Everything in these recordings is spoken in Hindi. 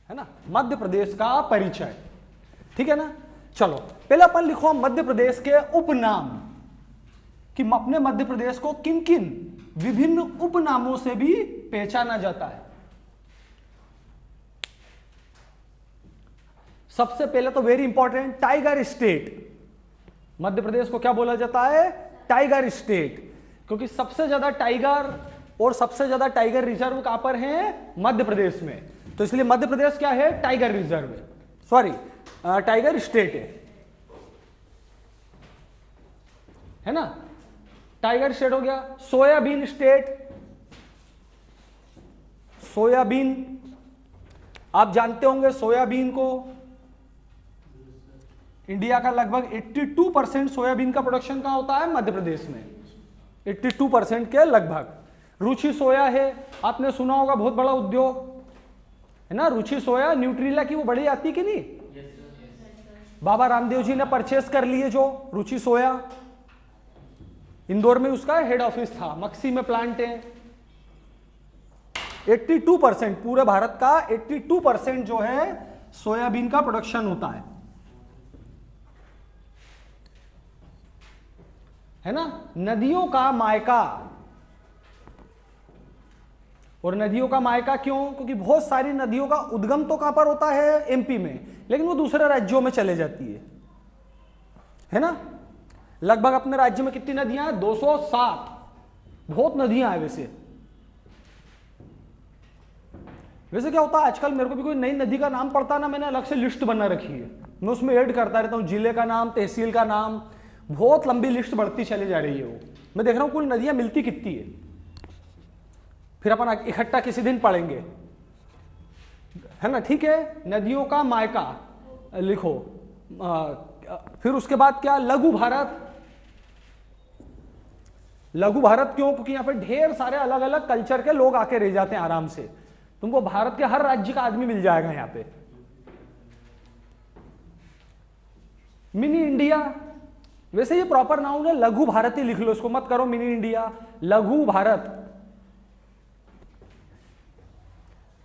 है ना, मध्य प्रदेश का परिचय, ठीक है ना। चलो पहले अपन लिखो मध्य प्रदेश के उपनाम, कि अपने मध्य प्रदेश को किन किन विभिन्न उपनामों से भी पहचाना जाता है। सबसे पहले तो very important, tiger state. Madhya Pradesh को क्या बोला जाता है? टाइगर स्टेट, क्योंकि सबसे ज्यादा टाइगर और सबसे ज्यादा टाइगर रिजर्व कहां पर है? मध्य प्रदेश में। तो इसलिए मध्य प्रदेश क्या है? टाइगर रिजर्व है, सॉरी टाइगर स्टेट है ना, टाइगर स्टेट हो गया। सोयाबीन स्टेट, सोयाबीन आप जानते होंगे, सोयाबीन को इंडिया का लगभग 82% सोयाबीन का प्रोडक्शन कहां होता है? मध्य प्रदेश में, 82% के लगभग। रुचि सोया है, आपने सुना होगा, बहुत बड़ा उद्योग है ना। रुचि सोया न्यूट्रीला की वो बड़ी आती कि नहीं? बाबा रामदेव जी ने परचेस कर लिए जो रुचि सोया, इंदौर में उसका हेड ऑफिस था, मक्सी में प्लांट है। 82% पूरे भारत का 82% जो है सोयाबीन का प्रोडक्शन होता है ना। नदियों का मायका, और नदियों का मायका क्यों? क्योंकि बहुत सारी नदियों का उद्गम तो कहां पर होता है? एमपी में, लेकिन वो दूसरे राज्यों में चले जाती है ना। लगभग अपने राज्य में कितनी नदियां हैं? 207, बहुत नदियां हैं। वैसे क्या होता है, आजकल मेरे को भी कोई नई नदी का नाम पड़ता ना, मैंने अलग से लिस्ट बना रखी है, मैं उसमें ऐड करता रहता हूं, जिले का नाम, तहसील का नाम, बहुत लंबी लिस्ट बढ़ती चली जा रही है वो। मैं देख रहा हूं कुल नदियां मिलती कितनी है, फिर अपन इकट्ठा किसी दिन पढ़ेंगे, है ना। ठीक है, नदियों का मायका लिखो। फिर उसके बाद क्या? लघु भारत। लघु भारत क्यों? क्योंकि यहां पे ढेर सारे अलग अलग कल्चर के लोग आके रह जाते हैं आराम से, तुमको भारत के हर राज्य का आदमी मिल जाएगा यहां पे। मिनी इंडिया, वैसे ये प्रॉपर नाउन है, लघु भारत ही लिख लो, इसको मत करो मिनी इंडिया, लघु भारत।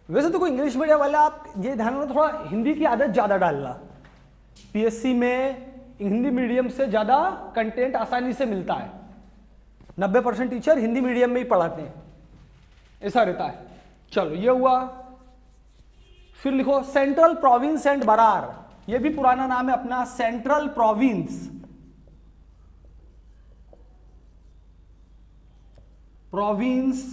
वैसे तो कोई इंग्लिश मीडियम वाला, आप ये ध्यान रखना, थोड़ा हिंदी की आदत ज्यादा डालना। पीएससी में हिंदी मीडियम से ज्यादा कंटेंट आसानी से मिलता है, 90% टीचर हिंदी मीडियम में ही पढ़ाते हैं, ऐसा रहता है। चलो ये हुआ। फिर लिखो सेंट्रल प्रोविंस एंड बरार, ये भी पुराना नाम है अपना, central province, province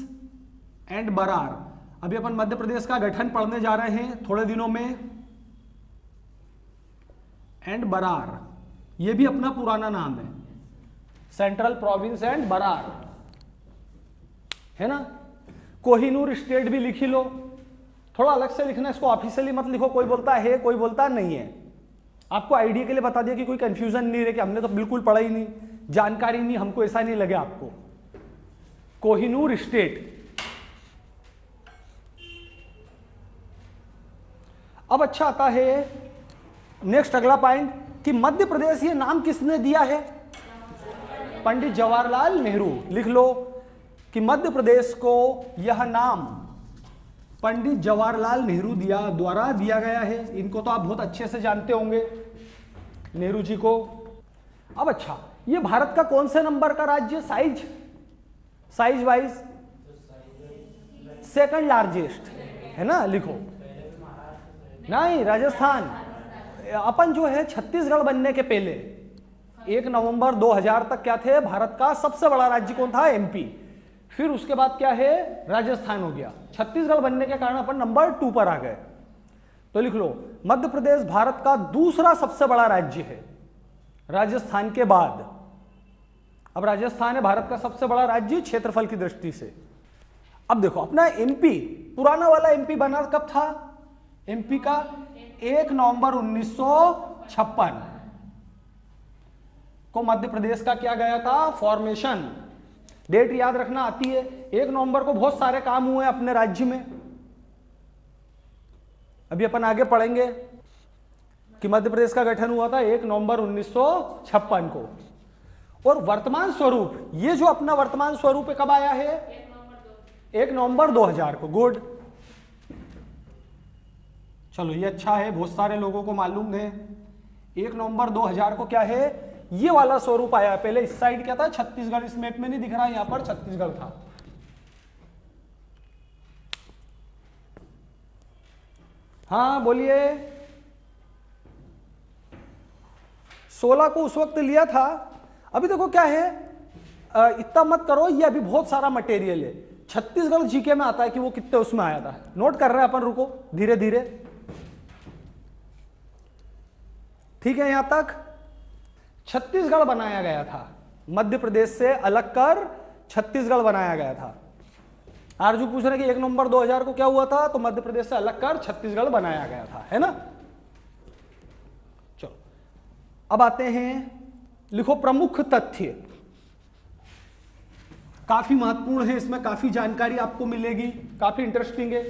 and Berar. अभी अपन मध्य प्रदेश का गठन पढ़ने जा रहे हैं थोड़े दिनों में। एंड बरार, ये भी अपना पुराना नाम है, सेंट्रल प्रोविंस एंड बरार, है ना। कोहिनूर स्टेट भी लिखी लो, थोड़ा अलग से लिखना, इसको ऑफिशियली मत लिखो, कोई बोलता है कोई बोलता नहीं है। आपको आइडिया के लिए बता दिया कि कोई कंफ्यूजन नहीं रहे कि हमने तो बिल्कुल पढ़ा ही नहीं, जानकारी नहीं, हमको ऐसा नहीं लगे आपको। कोहिनूर स्टेट। अब अच्छा आता है नेक्स्ट अगला पॉइंट, कि मध्य प्रदेश ये नाम किसने दिया है? पंडित जवाहरलाल नेहरू। लिख लो कि मध्य प्रदेश को यह नाम पंडित जवाहरलाल नेहरू द्वारा दिया गया है। इनको तो आप बहुत अच्छे से जानते होंगे, नेहरू जी को। अब अच्छा, ये भारत का कौन से नंबर का राज्य? साइज वाइज सेकंड लार्जेस्ट है ना, लिखो। नहीं, राजस्थान। अपन जो है छत्तीसगढ़ बनने के पहले 1 नवंबर 2000 तक क्या थे? भारत का सबसे बड़ा राज्य कौन था? एमपी। फिर उसके बाद क्या है? राजस्थान हो गया। छत्तीसगढ़ बनने के कारण अपन नंबर 2 पर आ गए। तो लिख लो मध्य प्रदेश भारत का दूसरा सबसे बड़ा राज्य है राजस्थान के बाद। अब राजस्थान है भारत का सबसे बड़ा राज्य क्षेत्रफल की दृष्टि से। अब देखो अपना एमपी, पुराना वाला एमपी बना कब था? एमपी का 1 नवंबर 1956 को मध्य प्रदेश का क्या गया था? फॉर्मेशन। डेट याद रखना आती है। 1 नवंबर को बहुत सारे काम हुए अपने राज्य में, अभी अपन आगे पढ़ेंगे कि मध्य प्रदेश का गठन हुआ था 1 नवंबर 1956 को। और वर्तमान स्वरूप, ये जो अपना वर्तमान स्वरूप है कब आया है? 1 नवंबर 2000 को। गुड। चलो ये अच्छा है, बहुत सारे लोगों को मालूम है। 1 नवंबर 2000 को क्या है, ये वाला स्वरूप आया। पहले इस साइड क्या था, छत्तीसगढ़, इस मैप में नहीं दिख रहा, यहां पर छत्तीसगढ़ था। हाँ बोलिए। 16 को उस वक्त लिया था। अभी देखो क्या है, इतना मत करो, ये अभी बहुत सारा मटेरियल है। छत्तीसगढ़ जीके में आता है कि वो कितने उसमें आया था, नोट कर रहे हैं अपन, रुको धीरे धीरे। ठीक है, यहां तक छत्तीसगढ़ बनाया गया था, मध्य प्रदेश से अलग कर छत्तीसगढ़ बनाया गया था। आरजू पूछ रहे कि 1 नवंबर 2000 को क्या हुआ था, तो मध्य प्रदेश से अलग कर छत्तीसगढ़ बनाया गया था, है ना। चलो अब आते हैं, लिखो प्रमुख तथ्य, काफी महत्वपूर्ण है, इसमें काफी जानकारी आपको मिलेगी, काफी इंटरेस्टिंग है।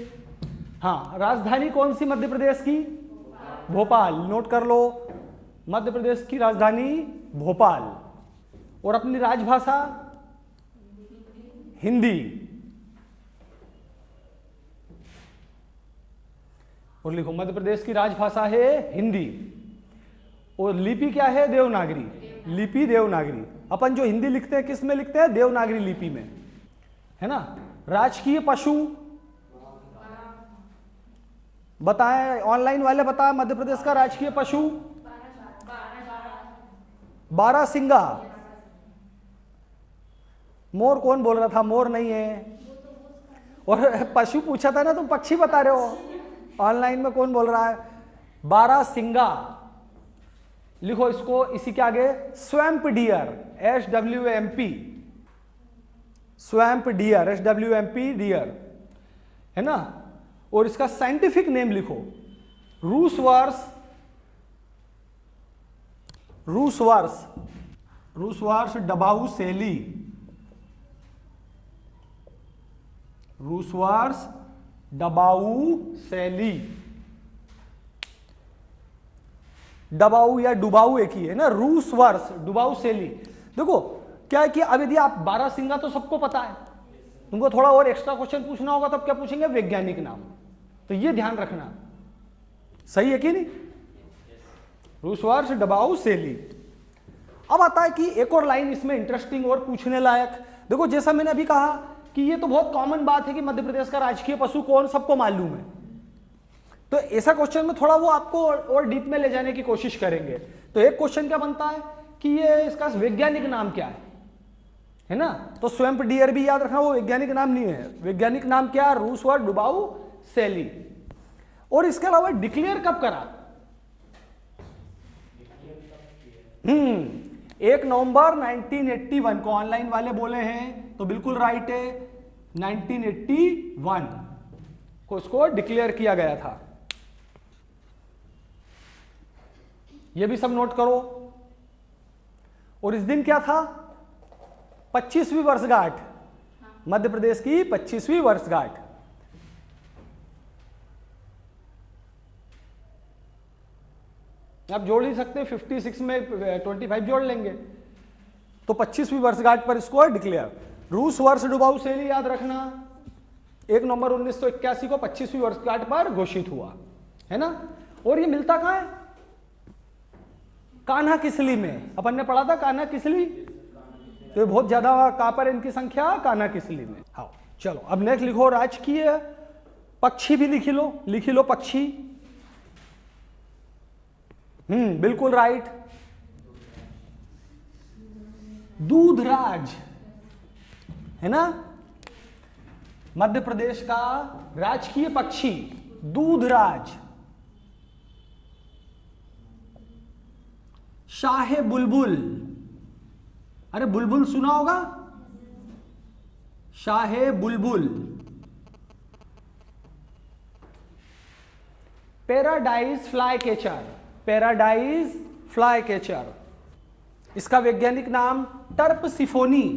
हाँ, राजधानी कौन सी मध्य प्रदेश की, भोपाल, नोट कर लो, मध्य प्रदेश की राजधानी भोपाल। और अपनी राजभाषा हिंदी। और लिखो मध्य प्रदेश की राजभाषा है हिंदी। और लिपि क्या है, देवनागरी, लिपि देवनागरी। अपन जो हिंदी लिखते हैं किस में लिखते हैं, देवनागरी लिपि में, है ना। राजकीय पशु बताएं, ऑनलाइन वाले बताएं, मध्य प्रदेश का राजकीय पशु बारहसिंगा। मोर कौन बोल रहा था, मोर नहीं है। और पशु पूछा था ना, तुम पक्षी बता रहे हो, ऑनलाइन में कौन बोल रहा है, बारहसिंगा। लिखो इसको, इसी के आगे swamp deer, SWMP, swamp deer, SWMP deer, है ना। और इसका साइंटिफिक नेम लिखो, रूसवर्स, रूसवर्स, रूसवर्स डबाउसेली, रूसवर्स डबाउसेली। डबाऊ या डुबाऊ एक ही है ना, रूसवर्स डुबाउसेली। देखो क्या है कि अब यदि आप बारहसिंगा तो सबको पता है, तुमको थोड़ा और एक्स्ट्रा क्वेश्चन पूछना होगा तब क्या पूछेंगे, वैज्ञानिक नाम। तो ये ध्यान रखना, सही है कि नहीं, रूसवर्स डबाउसेली। अब आता है कि एक और लाइन इसमें इंटरेस्टिंग और पूछने लायक। देखो जैसा मैंने अभी कहा कि ये तो बहुत कॉमन बात है कि मध्य प्रदेश का राजकीय पशु कौन, सबको मालूम है। तो ऐसा क्वेश्चन में थोड़ा वो आपको और डीप में ले जाने की कोशिश करेंगे। तो एक क्वेश्चन क्या बनता है कि ये इसका वैज्ञानिक नाम क्या है ना। तो स्वैम्प डियर भी याद रखना, वो वैज्ञानिक नाम नहीं है। वैज्ञानिक नाम क्या, रूसवर्स डुबाउसेली। और इसके अलावा डिक्लेयर कब करा, 1 नवंबर 1981 को। ऑनलाइन वाले बोले हैं तो बिल्कुल राइट है, 1981 को इसको डिक्लेयर किया गया था। ये भी सब नोट करो। और इस दिन क्या था, 25वीं वर्षगांठ, मध्य प्रदेश की 25वीं वर्षगांठ। आप जोड़ ही सकते हैं, 56 में 25 जोड़ लेंगे तो 25वीं वर्षगांठ पर इसको डिक्लेयर। रूसवर्स डुबाउसेली याद रखना, 1 नवंबर 1981 को 25वीं वर्षगांठ पर घोषित हुआ, है ना। और ये मिलता कहां है, कान्हा किसली में। अपन ने पढ़ा था कान्हा किसली, तो ये बहुत ज्यादा कहां पर इनकी संख्या, कान्हा किसली में। हाँ चलो अब नेक्स्ट लिखो, राजकीय पक्षी भी लिख लो पक्षी। बिल्कुल राइट, दूधराज, है ना। मध्य प्रदेश का राजकीय पक्षी दूधराज। शाहे बुलबुल, अरे बुलबुल सुना होगा, शाहे बुलबुल। Paradise fly catcher, paradise fly catcher. इसका वैज्ञानिक नाम टर्प सिफोनी,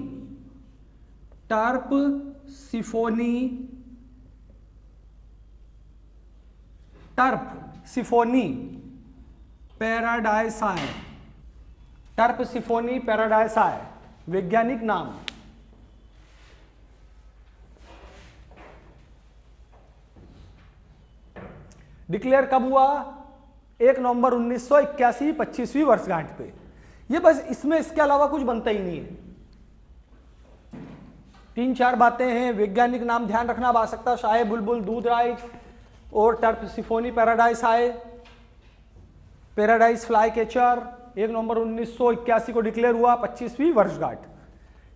टर्प सिफोनी, टर्प सिफोनी पैराडाइसाई, टर्प सिफोनी पैराडाइसाई वैज्ञानिक नाम। डिक्लेयर कब हुआ? 1 नवंबर 1981, 25वीं वर्षगांठ पे। ये बस, इसमें इसके अलावा कुछ बनता ही नहीं है। 3-4 बातें हैं। वैज्ञानिक नाम ध्यान रखना अब आ सकता, शाहे बुलबुल, दूधराइज और टर्पसिफोनी पैराडाइस आए, पैराडाइस फ्लाई कैचर 1 नवंबर 1981 को डिक्लेयर हुआ, 25वीं वर्षगांठ।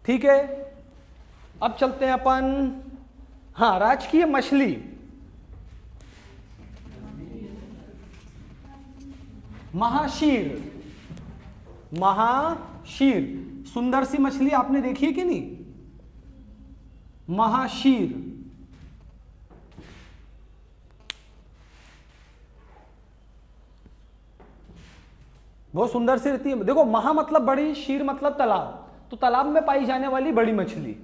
ठीक है, अब चलते हैं अपन, हाँ, राजकीय मछली। महाशीर, महाशीर, सुंदर सी मछली आपने देखी है कि नहीं? महाशीर। बहुत सुंदर सी रहती है। देखो, महा मतलब बड़ी, शीर मतलब तालाब, तो तालाब में पाई जाने वाली बड़ी मछली,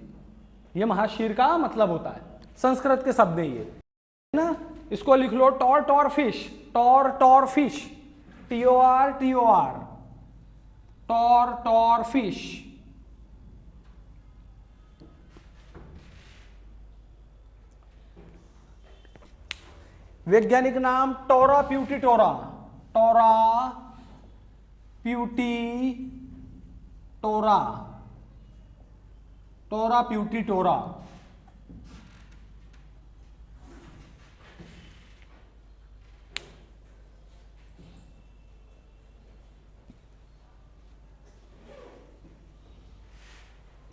ये महाशीर का मतलब होता है। संस्कृत के शब्द है ये, है ना? इसको लिख लो, tor fish, tor fish, TOR tor fish. वैज्ञानिक नाम टोरा प्यूटिटोरा, टोरा प्यूटिटोरा।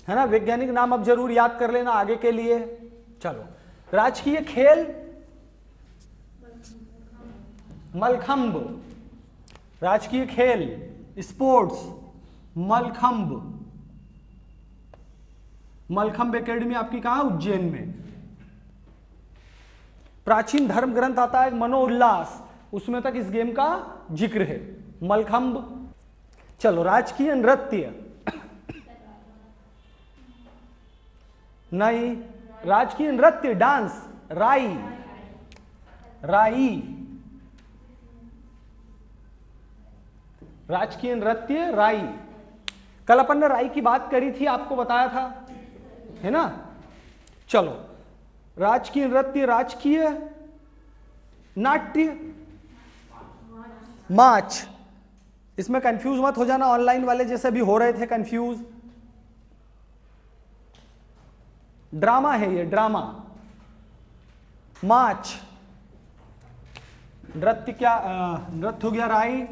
है ना? वैज्ञानिक नाम अब जरूर याद कर लेना आगे के लिए। चलो, राजकीय खेल मलखंब, राजकीय खेल स्पोर्ट्स मलखंब। मलखंब एकेडमी आपकी कहां? उज्जैन में। प्राचीन धर्म ग्रंथ आता है मनोउल्लास, उसमें तक इस गेम का जिक्र है, मलखंब। चलो, राजकीय नृत्य, नहीं, राजकीय नृत्य डांस राई, राजकीय नृत्य राई। कल अपन ने राई की बात करी थी, आपको बताया था, है ना? चलो, राजकीय नृत्य, राजकीय नाट्य माच। इसमें कंफ्यूज मत हो जाना, ऑनलाइन वाले जैसे भी हो रहे थे कंफ्यूज। ड्रामा है ये, ड्रामा। माच, नृत्य क्या? नृत्य हो गया राई,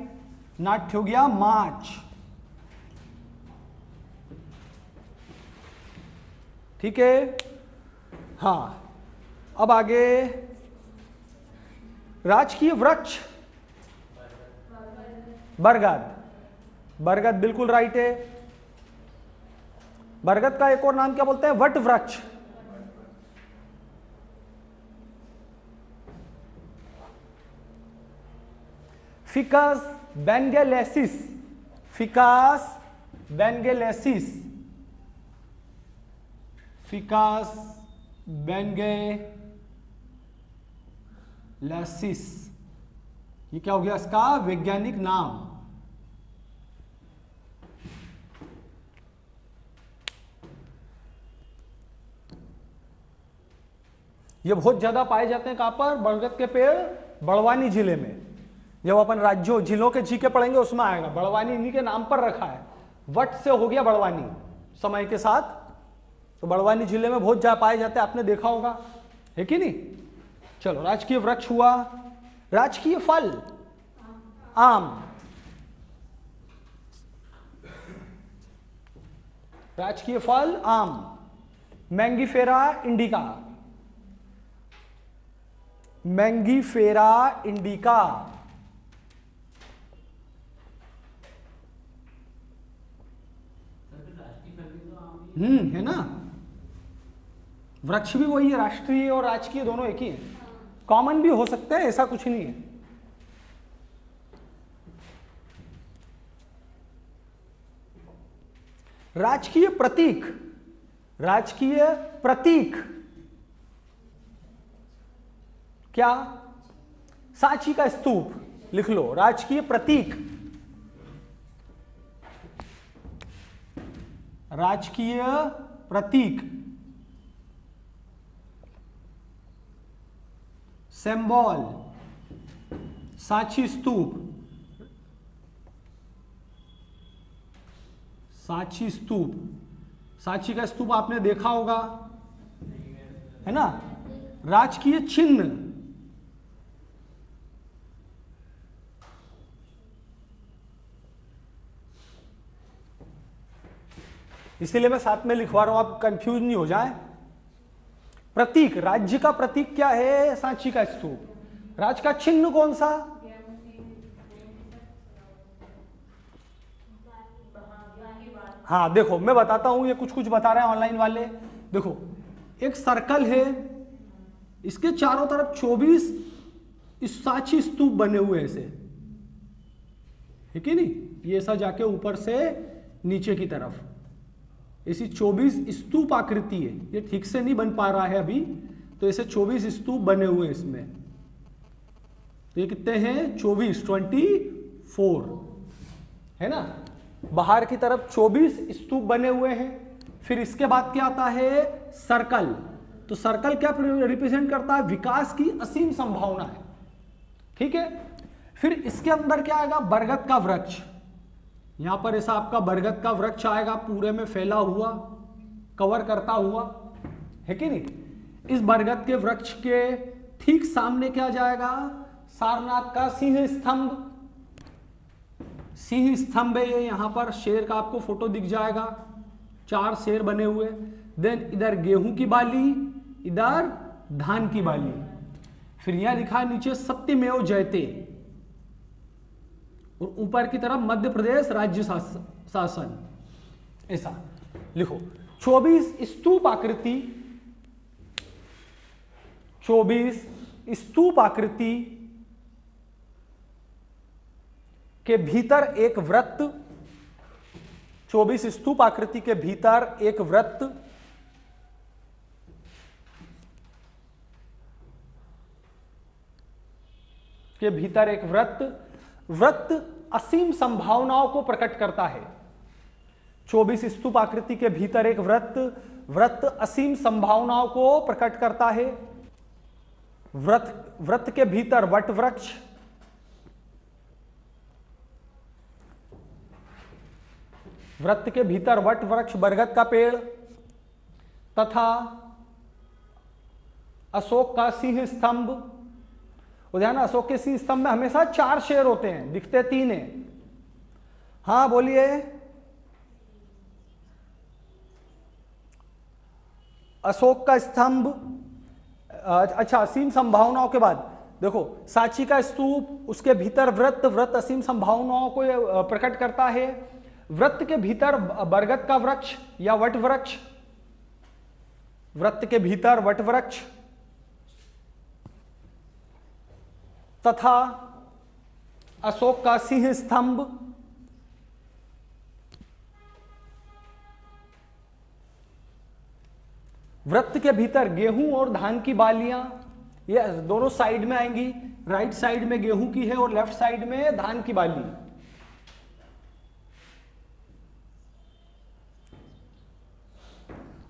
नाट्य हो गया माच। ठीक है, हाँ। अब आगे, राजकीय वृक्ष बरगद, बरगद बिल्कुल राइट है। बरगद का एक और नाम क्या बोलते हैं? वट वृक्ष। फिकस बेंगेलेसिस, फिकस बेंगेलेसिस, फिकस बेंगेलेसिस, ये क्या हो गया इसका वैज्ञानिक नाम? ये बहुत ज्यादा पाए जाते हैं कहां पर? बरगद के पेड़ बड़वानी जिले में। जब अपन राज्यों जिलों के जीके पढ़ेंगे उसमें आएगा, बड़वानी इन्हीं के नाम पर रखा है, वट से हो गया बड़वानी समय के साथ। तो बड़वानी जिले में बहुत ज्यादा पाए जाते हैं, आपने देखा होगा, है कि नहीं? चलो, राजकीय वृक्ष हुआ। राजकीय फल आम, राजकीय फल आम। Mangifera indica, Mangifera indica. है ना? वृक्ष भी वही है, राष्ट्रीय और राजकीय दोनों एक ही है, कॉमन भी हो सकते हैं, ऐसा कुछ नहीं है। राजकीय प्रतीक, राजकीय प्रतीक क्या? सांची का स्तूप, लिख लो, राजकीय प्रतीक, राजकीय प्रतीक। सिंबल, सांची स्तूप, सांची स्तूप, सांची का स्तूप आपने देखा होगा, है ना। राजकीय चिन्ह, इसीलिए मैं साथ में लिखवा रहा हूं, आप कंफ्यूज नहीं हो जाए। प्रतीक, राज्य का प्रतीक क्या है? सांची का स्तूप। राज्य का चिन्ह कौन सा? हाँ देखो मैं बताता हूं, ये कुछ कुछ बता रहे हैं ऑनलाइन वाले। देखो एक सर्कल है, इसके चारों तरफ 24 सांची स्तूप बने हुए ऐसे, ठीक है नहीं, ये ऐसा जाके ऊपर से नीचे की तरफ ऐसी 24 स्तूप आकृति है। ये ठीक से नहीं बन पा रहा है अभी, तो ऐसे 24 स्तूप बने हुए हैं इसमें। तो ये कितने हैं? 24 है ना। बाहर की तरफ 24 स्तूप बने हुए हैं। फिर इसके बाद क्या आता है? सर्कल। तो सर्कल क्या रिप्रेजेंट करता है? विकास की असीम संभावना है, ठीक है। फिर इसके अंदर क्या आएगा? बरगद का वृक्ष। यहां पर ऐसा आपका बरगद का वृक्ष आएगा, पूरे में फैला हुआ, कवर करता हुआ, है कि नहीं। इस बरगद के वृक्ष के ठीक सामने क्या जाएगा? सारनाथ का सिंह स्तंभ। सिंह स्तंभ है ये, यहां पर शेर का आपको फोटो दिख जाएगा, 4 शेर बने हुए। देन इधर गेहूं की बाली, इधर धान की बाली। फिर यहां लिखा है नीचे सत्यमेव जयते, और ऊपर की तरफ मध्य प्रदेश राज्य शासन, ऐसा लिखो। 24 स्तूप आकृति, 24 स्तूप आकृति के भीतर एक वृत्त, 24 स्तूप आकृति के भीतर एक वृत्त, के भीतर एक वृत्त। वृत्त असीम संभावनाओं को प्रकट करता है। 24 स्तूप आकृति के भीतर एक वृत्त, वृत्त असीम संभावनाओं को प्रकट करता है। वृत्त के भीतर वट वृक्ष, वृत्त के भीतर वट वृक्ष, बरगद का पेड़ तथा अशोक का सिंह स्तंभ। ध्यान, अशोक के सिंह स्तंभ में हमेशा 4 शेर होते हैं, दिखते 3 हैं। हाँ बोलिए। अशोक का स्तंभ, अच्छा असीम संभावनाओं के बाद देखो सांची का स्तूप, उसके भीतर वृत्त, वृत्त असीम संभावनाओं को प्रकट करता है। वृत्त के भीतर बरगद का वृक्ष या वट वृक्ष, वृत्त के भीतर वट वृक्ष तथा अशोक का सिंह स्तंभ। वृत्त के भीतर गेहूं और धान की बालियां, ये दोनों साइड में आएंगी। राइट साइड में गेहूं की है और लेफ्ट साइड में धान की बाली।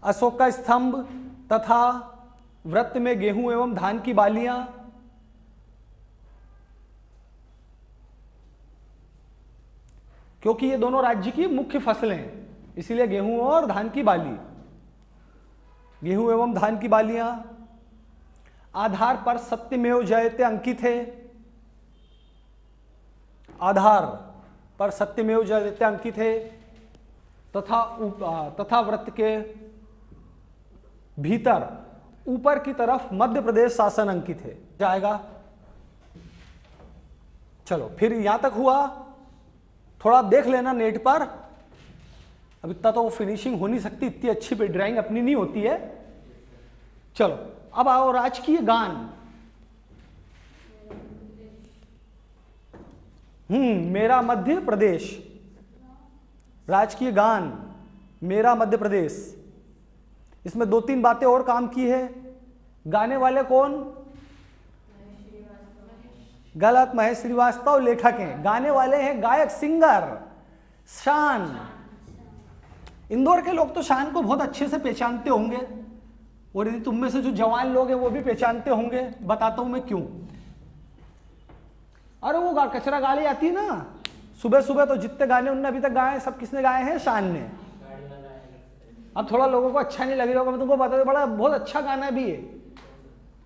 अशोक का स्तंभ तथा वृत्त में गेहूं एवं धान की बालियां। क्योंकि ये दोनों राज्य की मुख्य फसलें हैं, इसीलिए गेहूं और धान की बाली, गेहूं एवं धान की बालियां। आधार पर सत्यमेव जयते अंकित है, आधार पर सत्यमेव जयते अंकित है तथा वृत्त के भीतर ऊपर की तरफ मध्य प्रदेश शासन अंकित है जाएगा। चलो फिर यहां तक हुआ, थोड़ा देख लेना नेट पर। अब इतना तो फिनिशिंग हो नहीं सकती, इतनी अच्छी ड्राइंग अपनी नहीं होती है। चलो अब आओ राजकीय गान। मेरा मध्य प्रदेश, राजकीय गान मेरा मध्य प्रदेश। इसमें 2-3 बातें और काम की है। गाने वाले कौन? गलत, महेश श्रीवास्तव लेखक हैं। गाने वाले हैं गायक, सिंगर शान। इंदौर के लोग तो शान को बहुत अच्छे से पहचानते होंगे, और यदि तुम में से जो जवान लोग हैं वो भी पहचानते होंगे। बताता हूं मैं क्यों। अरे वो कचरा गाड़ी आती है ना सुबह सुबह, तो जितने गाने उनने अभी तक गाए हैं सब किसने गाए हैं? शान ने। अब थोड़ा लोगों को अच्छा नहीं लग रहा होगा, मैं तुमको बता दूं, बड़ा बहुत अच्छा गाना भी है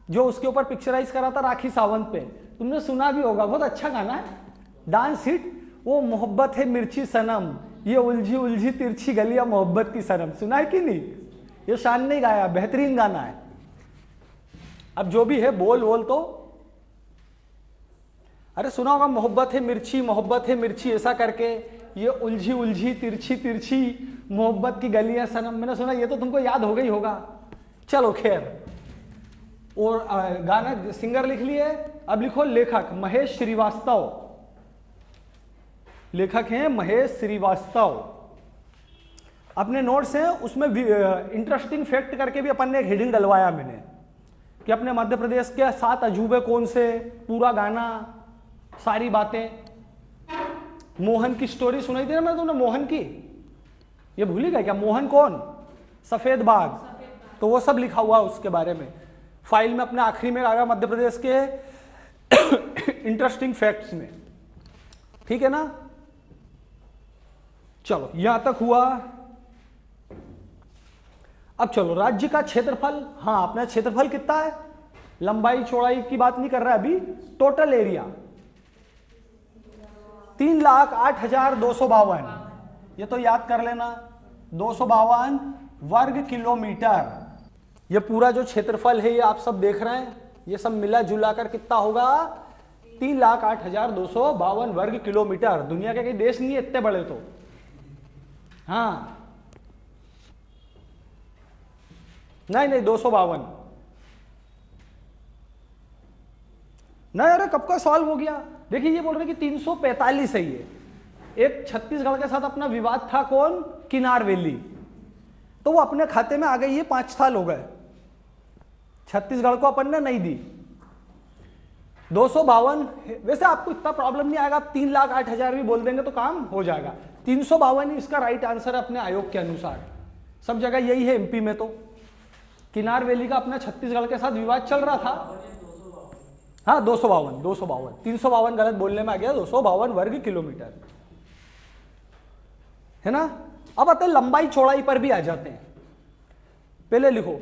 जो उसके ऊपर पिक्चराइज करा था राखी सावंत पे, तुमने सुना भी होगा, बहुत अच्छा गाना है, डांस हिट। वो मोहब्बत है मिर्ची सनम, ये उलझी उलझी तिरछी गलियां मोहब्बत की सनम, सुना है कि नहीं? ये शान ने गाया, बेहतरीन गाना है। अब जो भी है बोल तो अरे सुना होगा, मोहब्बत है मिर्ची ऐसा करके, ये उलझी उलझी तिरछी तिरछी मोहब्बत की गलियां सनम, मैंने सुना, ये तो तुमको याद हो गई होगा। चलो खैर, और गाना सिंगर लिख लिए। अब लिखो लेखक, महेश श्रीवास्तव, लेखक हैं महेश श्रीवास्तव। अपने नोट्स हैं उसमें इंटरेस्टिंग फैक्ट करके भी अपन ने एक हेडिंग डलवाया मैंने कि अपने मध्य प्रदेश के 7 अजूबे कौन से, पूरा गाना, सारी बातें। मोहन की स्टोरी सुनाई थी ना मैं तुमने, मोहन की, ये भूल ही गए क्या? मोहन कौन? सफेद बाघ, तो वो सब लिखा हुआ उसके बारे में फाइल में अपने आखिरी में आएगा मध्य प्रदेश के इंटरेस्टिंग फैक्ट्स में, ठीक है ना? चलो यहां तक हुआ। अब चलो राज्य का क्षेत्रफल, हाँ अपना क्षेत्रफल कितना है, लंबाई चौड़ाई की बात नहीं कर रहा अभी, टोटल एरिया 3,08,252, ये तो याद कर लेना, 252 वर्ग किलोमीटर। ये पूरा जो क्षेत्रफल है ये आप सब देख रहे हैं, ये सब मिला जुला कर कितना होगा? 3,08,252 वर्ग किलोमीटर। दुनिया के कई देश नहीं है इतने बड़े तो, हाँ नहीं 252 नहीं, अरे कब का सॉल्व हो गया। देखिए ये बोल रहे कि 345 है ये। एक छत्तीसगढ़ के साथ अपना विवाद था, कौन? किनार वैली, तो वो अपने खाते में आ गई है, 5 साल हो गए, छत्तीसगढ़ को अपन ने नहीं दी। 252, वैसे आपको इतना प्रॉब्लम नहीं आएगा, आप 3,08,000 भी बोल देंगे तो काम हो जाएगा। 352 ही इसका राइट आंसर है अपने आयोग के अनुसार, सब जगह यही है। एमपी में तो किनार वैली का अपना छत्तीसगढ़ के साथ विवाद चल रहा था। हाँ 252, 352 गलत बोलने में आ गया, 252 वर्ग किलोमीटर है ना। अब आते हैं लंबाई चौड़ाई पर भी आ जाते हैं। पहले लिखो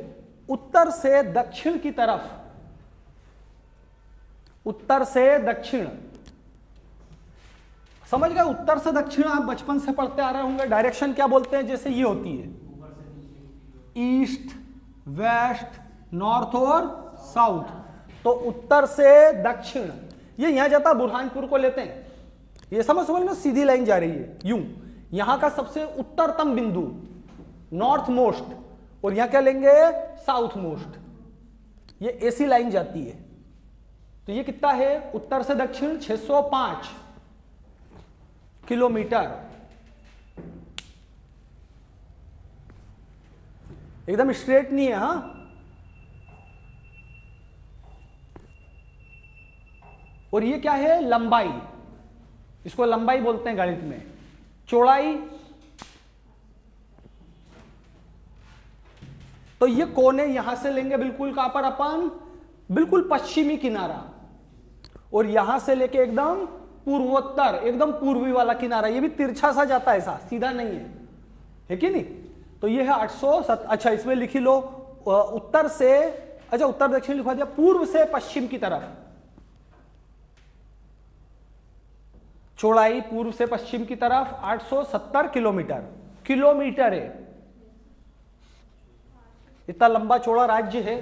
उत्तर से दक्षिण की तरफ, उत्तर से दक्षिण, समझ गए? उत्तर से दक्षिण आप बचपन से पढ़ते आ रहे होंगे, डायरेक्शन क्या बोलते हैं? जैसे ये होती है ईस्ट, वेस्ट, नॉर्थ और साउथ, तो उत्तर से दक्षिण ये यहां जाता, बुरहानपुर को लेते हैं, ये समझ ना, सीधी लाइन जा रही है यूं, यहां का सबसे उत्तरतम बिंदु नॉर्थ मोस्ट, और यहां क्या लेंगे? साउथ मोस्ट, ये ऐसी लाइन जाती है। तो ये कितना है उत्तर से दक्षिण? 605 किलोमीटर, एकदम स्ट्रेट नहीं है। हाँ और ये क्या है? लंबाई, इसको लंबाई बोलते हैं गणित में। चौड़ाई, तो ये कोने यहां से लेंगे बिल्कुल कहां पर अपन? बिल्कुल पश्चिमी किनारा, और यहां से लेके एकदम पूर्वोत्तर, एकदम पूर्वी वाला किनारा, ये भी तिरछा सा जाता है, ऐसा सीधा नहीं है कि नहीं? तो ये है 807। अच्छा इसमें लिखी लो उत्तर से, अच्छा उत्तर दक्षिण लिखवा दिया, पूर्व से पश्चिम की तरफ चौड़ाई, पूर्व से पश्चिम की तरफ 870 किलोमीटर, किलोमीटर है, इतना लंबा चौड़ा राज्य है।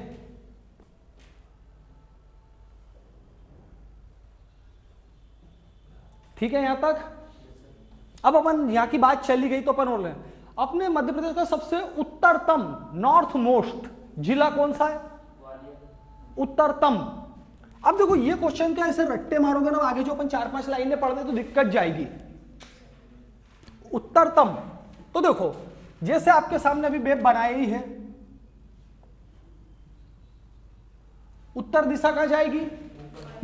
ठीक है यहां तक? अब अपन यहां की बात चली गई तो अपन बोल रहे हैं अपने मध्य प्रदेश का सबसे उत्तरतम, नॉर्थ मोस्ट जिला कौन सा है? उत्तरतम। अब देखो ये क्वेश्चन क्या ऐसे रट्टे मारोगे ना, आगे जो अपन 4-5 लाइनें पढ़ने तो दिक्कत जाएगी। उत्तरतम, तो देखो जैसे आपके सामने अभी मैप बनाई ही है, उत्तर दिशा कहां जाएगी?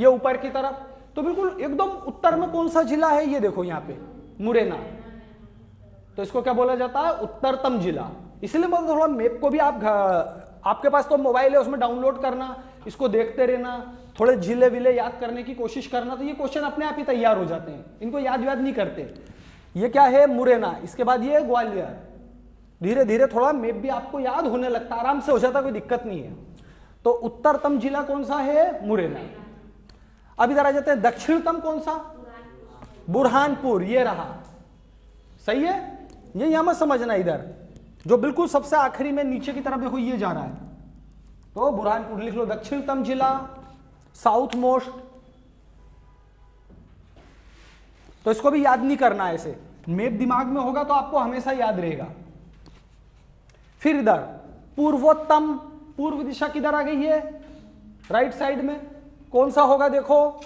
ये ऊपर की तरफ, तो बिल्कुल एकदम उत्तर में कौन सा जिला है? ये देखो यहां पे मुरैना, तो इसको क्या बोला जाता है? उत्तरतम जिला। इसलिए मतलब थोड़ा मैप को भी आप, आपके पास तो मोबाइल है उसमें डाउनलोड करना, इसको देखते रहना, थोड़े जिले विले याद करने की कोशिश करना, तो ये क्वेश्चन अपने आप ही तैयार हो जाते हैं, इनको याद नहीं करते। ये क्या है, मुरैना, इसके बाद ये ग्वालियर। धीरे धीरे थोड़ा मैप भी आपको याद होने लगता, आराम से हो जाता, कोई दिक्कत नहीं है। तो उत्तरतम जिला कौन सा है, मुरैना। अब इधर आ जाते हैं, दक्षिणतम कौन सा, बुरहानपुर, ये रहा, सही है। ये यहां मत समझना, इधर जो बिल्कुल सबसे आखिरी में नीचे की तरफ देखो ये जा रहा है, तो बुरहानपुर लिख लो, दक्षिणतम जिला, साउथ मोस्ट। तो इसको भी याद नहीं करना है, ऐसे मैप दिमाग में होगा तो आपको हमेशा याद रहेगा। फिर इधर पूर्वोत्तम, पूर्व दिशा किधर आ गई है, राइट साइड में, कौन सा होगा देखो,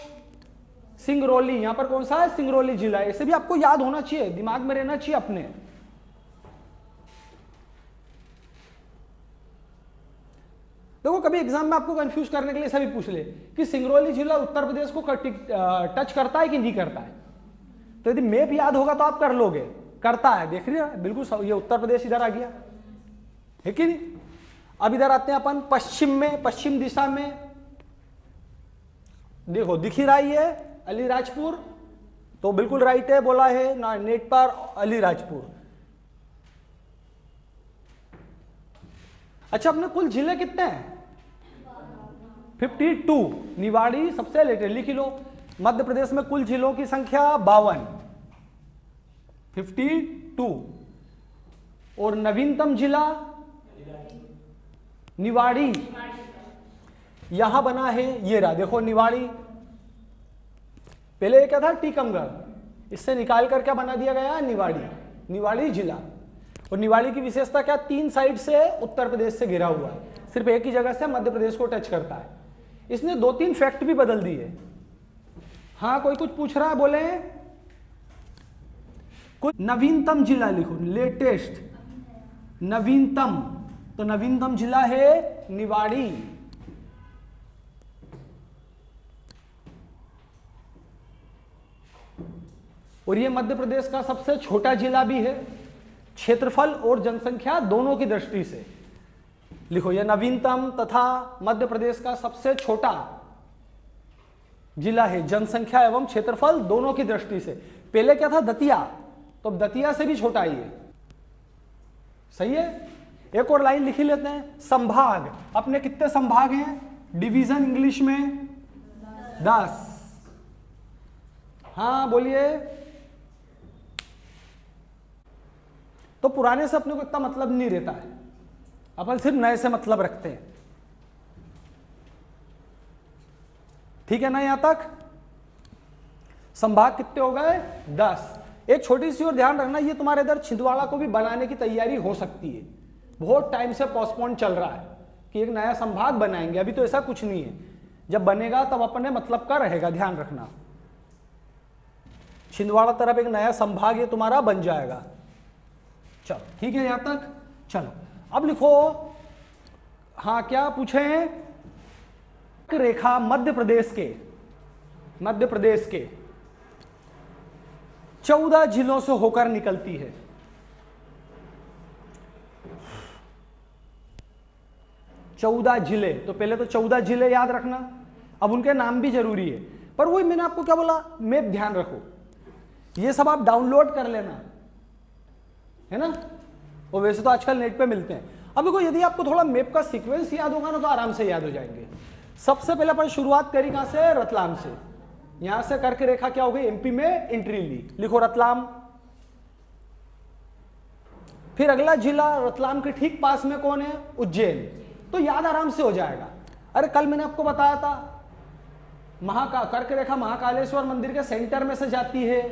सिंगरौली। यहां पर कौन सा है, सिंगरौली जिला। ऐसे भी आपको याद होना चाहिए, दिमाग में रहना चाहिए अपने। देखो कभी एग्जाम में आपको कंफ्यूज करने के लिए ऐसा भी पूछ ले कि सिंगरौली जिला उत्तर प्रदेश को टच करता है कि नहीं करता है, तो यदि मैप याद होगा तो आप कर लोगे, करता है, देख रही है बिल्कुल, ये उत्तर प्रदेश इधर आ गया है कि नहीं। अब इधर आते हैं अपन पश्चिम में, पश्चिम दिशा में देखो दिख ही रहा है अलीराजपुर, तो बिल्कुल राइट है, बोला है ना नेट पर अलीराजपुर। अच्छा, अपने कुल जिले कितने हैं, 52। निवाड़ी सबसे लेटेस्ट लिख लो। मध्य प्रदेश में कुल जिलों की संख्या 52, 52। और नवीनतम जिला निवाड़ी, यहां बना है, ये रहा देखो निवाड़ी। पहले ये क्या था, टीकमगढ़, इससे निकाल कर क्या बना दिया गया, निवाड़ी, निवाड़ी जिला। और निवाड़ी की विशेषता क्या, 3 साइड से उत्तर प्रदेश से घिरा हुआ है, सिर्फ एक ही जगह से मध्य प्रदेश को टच करता है। इसने 2-3 फैक्ट भी बदल दिए। हाँ, कोई कुछ पूछ रहा है, बोले कुछ। नवीनतम जिला लिखो, लेटेस्ट, नवीनतम, तो नवीनतम जिला है निवाड़ी। और ये मध्य प्रदेश का सबसे छोटा जिला भी है, क्षेत्रफल और जनसंख्या दोनों की दृष्टि से। लिखो, यह नवीनतम तथा मध्य प्रदेश का सबसे छोटा जिला है, जनसंख्या एवं क्षेत्रफल दोनों की दृष्टि से। पहले क्या था, दतिया, तो दतिया से भी छोटा ही है, सही है। एक और लाइन लिख ही लेते हैं, संभाग, अपने कितने संभाग हैं, डिवीजन इंग्लिश में 10। हाँ बोलिए। तो पुराने से अपने को इतना मतलब नहीं रहता है, अपन सिर्फ नए से मतलब रखते हैं, ठीक है ना। यहां तक संभाग कितने हो गए, 10। एक छोटी सी और ध्यान रखना, ये तुम्हारे इधर छिंदवाड़ा को भी बनाने की तैयारी हो सकती है, बहुत टाइम से पोस्टपोन चल रहा है कि एक नया संभाग बनाएंगे, अभी तो ऐसा कुछ नहीं है, जब बनेगा तब अपने मतलब का रहेगा, ध्यान रखना। छिंदवाड़ा तरफ एक नया संभाग ये तुम्हारा बन जाएगा। चलो ठीक है यहां तक। चलो अब लिखो, हाँ क्या पूछे हैं, रेखा मध्य प्रदेश के 14 जिलों से होकर निकलती है। चौदह जिले, तो पहले तो 14 जिले याद रखना, अब उनके नाम भी जरूरी है, पर वही मैंने आपको क्या बोला, मैप ध्यान रखो, ये सब आप डाउनलोड कर लेना, है ना। और वैसे तो आजकल नेट पे मिलते हैं। अब देखो, यदि आपको थोड़ा मैप का सीक्वेंस याद होगा ना तो आराम से याद हो जाएंगे। सबसे पहले अपन शुरुआत करी कहां से, रतलाम से। यहां से करके रेखा क्या हो गई, एमपी में एंट्री ली, लिखो रतलाम। फिर अगला जिला रतलाम के ठीक पास में कौन है, उज्जैन, तो याद आराम से हो जाएगा। अरे कल मैंने आपको बताया था, कर्क रेखा महाकालेश्वर मंदिर के सेंटर में से जाती है।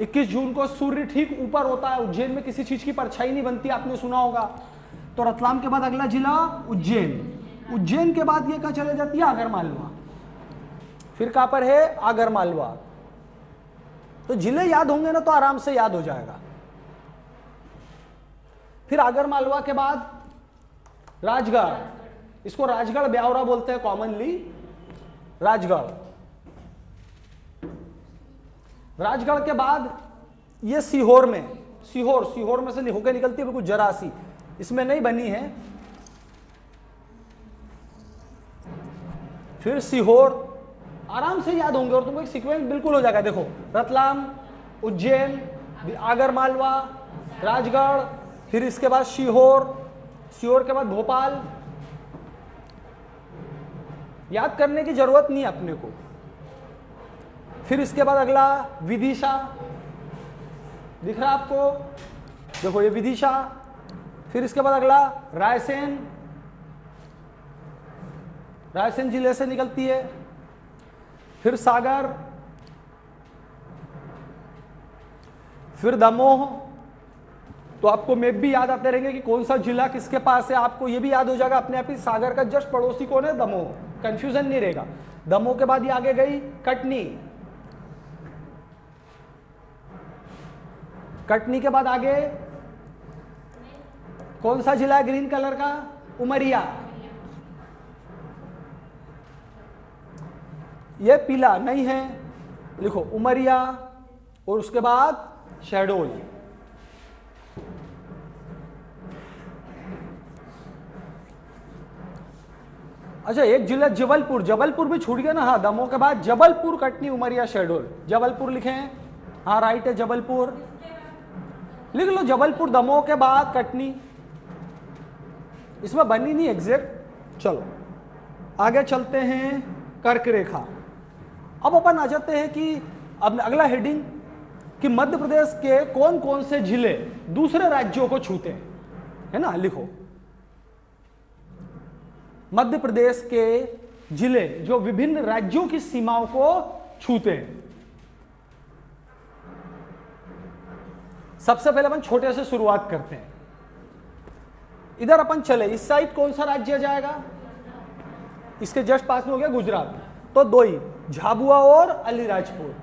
21 जून को सूर्य ठीक ऊपर होता है, उज्जैन में किसी चीज की परछाई नहीं बनती, आपने सुना होगा। तो रतलाम के बाद अगला जिला उज्जैन, उज्जैन के बाद ये कहां चले जाती है, आगर मालवा। फिर कहां पर है, आगर मालवा। तो जिले याद होंगे ना तो आराम से याद हो जाएगा। फिर आगर मालवा के बाद राजगढ़, इसको राजगढ़ ब्यावरा बोलते हैं कॉमनली, राजगढ़। राजगढ़ के बाद ये सीहोर में, सीहोर में से होकर निकलती है बिल्कुल जरा सी, इसमें नहीं बनी है। फिर सीहोर, आराम से याद होंगे और तुमको एक सीक्वेंस बिल्कुल हो जाएगा। देखो रतलाम, उज्जैन, आगर मालवा, राजगढ़, फिर इसके बाद सीहोर, सीहोर के बाद भोपाल। याद करने की जरूरत नहीं है अपने को। फिर इसके बाद अगला विदिशा, दिख रहा आपको, देखो ये विदिशा। फिर इसके बाद अगला रायसेन, रायसेन जिले से निकलती है। फिर सागर, फिर दमोह। तो आपको मैप भी याद आते रहेंगे कि कौन सा जिला किसके पास है, आपको ये भी याद हो जाएगा अपने आप ही। सागर का जस्ट पड़ोसी कौन है? दमोह, कंफ्यूजन नहीं रहेगा। दमोह के बाद ये आगे गई कटनी, कटनी के बाद आगे कौन सा जिला है ग्रीन कलर का? उमरिया। ये पीला नहीं है, लिखो उमरिया। और उसके बाद शहडोल। अच्छा एक जिला जबलपुर, जबलपुर भी छूट गया ना। हाँ दमोह के बाद जबलपुर, कटनी, उमरिया, शहडोल। जबलपुर लिखे हैं, हाँ राइट है जबलपुर, लिख लो जबलपुर। दमोह के बाद कटनी, इसमें बनी नहीं एग्जैक्ट। चलो आगे चलते हैं, कर्क रेखा। अब अपन आ जाते हैं कि अब अगला हेडिंग कि मध्य प्रदेश के कौन कौन से जिले दूसरे राज्यों को छूते हैं, है ना। लिखो मध्य प्रदेश के जिले जो विभिन्न राज्यों की सीमाओं को छूते हैं। सबसे पहले अपन छोटे से शुरुआत करते हैं। इधर अपन चले, इस साइड कौन सा राज्य जाएगा? इसके जस्ट पास में हो गया गुजरात। तो दो ही, झाबुआ और अलीराजपुर।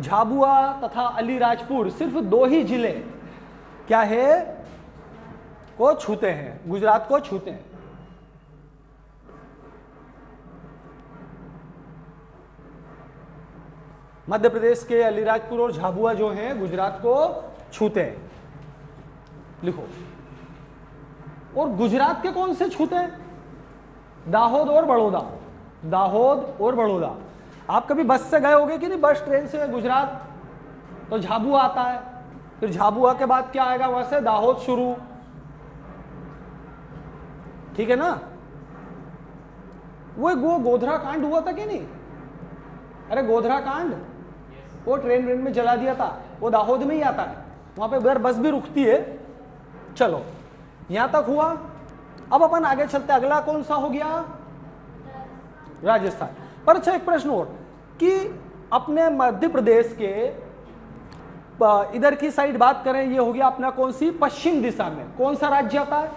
झाबुआ तथा अलीराजपुर सिर्फ दो ही जिले क्या है को छूते हैं, गुजरात को छूते हैं। मध्य प्रदेश के अलीराजपुर और झाबुआ जो हैं गुजरात को छूते हैं। लिखो। और गुजरात के कौन से छूते हैं? दाहोद और बड़ौदा। दाहोद और बड़ौदा। आप कभी बस से गए होंगे कि नहीं, बस ट्रेन से गुजरात, तो झाबुआ आता है। फिर झाबुआ के बाद क्या आएगा? वहां से दाहोद शुरू, ठीक है ना। वो गोधरा कांड हुआ था कि नहीं? अरे गोधरा कांड, वो ट्रेन में जला दिया था, वो दाहोद में ही आता है। वहां पे उधर बस भी रुकती है। चलो यहां तक हुआ। अब अपन आगे चलते, अगला कौन सा हो गया? राजस्थान। पर अच्छा एक प्रश्न और कि अपने मध्य प्रदेश के इधर की साइड बात करें, ये हो गया अपना कौन सी? पश्चिम दिशा में कौन सा राज्य आता है?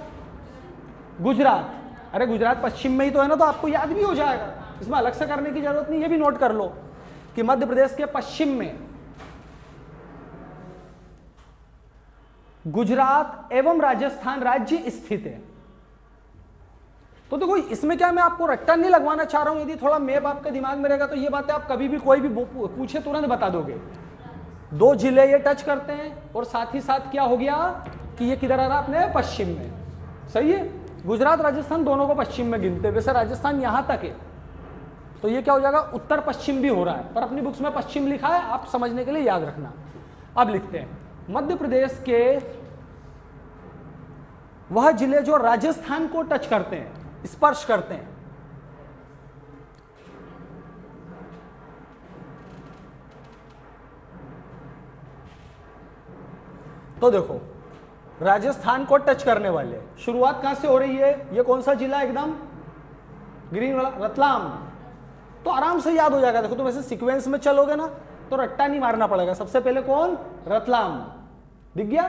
गुजरात। अरे गुजरात पश्चिम में ही तो है ना, तो आपको याद भी हो जाएगा, इसमें अलग से करने की जरूरत नहीं। ये भी नोट कर लो कि मध्य प्रदेश के पश्चिम में गुजरात एवं राजस्थान राज्य स्थित है। तो देखो इसमें क्या, मैं आपको रट्टा नहीं लगवाना चाह रहा हूं। यदि थोड़ा मैप आपके दिमाग में रहेगा तो ये बातें आप कभी भी कोई भी पूछे तुरंत बता दोगे। दो जिले ये टच करते हैं और साथ ही साथ क्या हो गया कि ये किधर आ रहा अपने पश्चिम में। सही है, गुजरात राजस्थान दोनों को पश्चिम में गिनते हैं। वैसे राजस्थान यहां तक है तो ये क्या हो जाएगा? उत्तर पश्चिम भी हो रहा है, पर अपनी बुक्स में पश्चिम लिखा है, आप समझने के लिए याद रखना। अब लिखते हैं मध्य प्रदेश के वह जिले जो राजस्थान को टच करते हैं, स्पर्श करते हैं। तो देखो राजस्थान को टच करने वाले शुरुआत कहां से हो रही है? ये कौन सा जिला? एकदम ग्रीन वाला, रतलाम। तो आराम से याद हो जाएगा। देखो तुम ऐसे सीक्वेंस में चलोगे ना तो रट्टा नहीं मारना पड़ेगा। सबसे पहले कौन? रतलाम। दिख गया